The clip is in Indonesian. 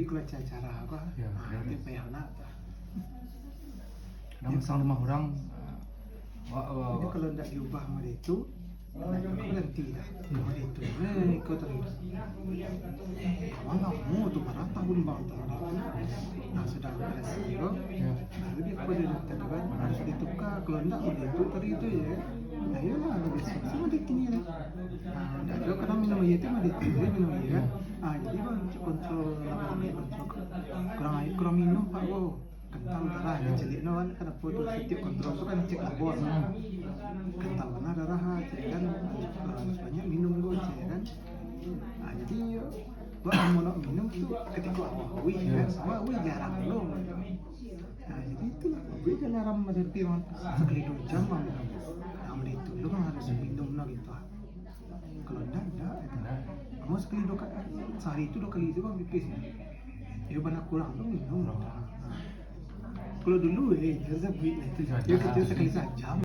jadi kalau cara apa Ya, itu payah nak. Kadang sang rumah orang Jadi kalau tidak diubah sama dia itu berhenti dah. Sama dia itu ikut terus. Kawan kamu tu berapa tahun bang tu? Nah sedang beres itu, ya, baru dia pada datang kan harus ditukar. Kalau tidak sama dia itu tadi itu ya. Nah ya lah ada besok sama dia ini lah. Nah ada kadang minum air itu sama dia itu minum air kan. Jadi bang kontrol apa ni kontrol kurang minum pak wo. Kental darah yang celik no kan kenapa tu setiap kontrol tu kan cek labor kental mana darah cek kan harus banyak minum gue cek kan jadi gua mau nak minum ketika awal kan sama jarang lo jadi itulah gue kan aram ada tiran sekali 2 jam minum itu lo kan harus minum no gitu kalau enggak kamu sekali 2 kali sehari itu 2 kali itu bang pipis ya banyak kurang lo minum kalau dulu harusnya itu dia kecil sekali saja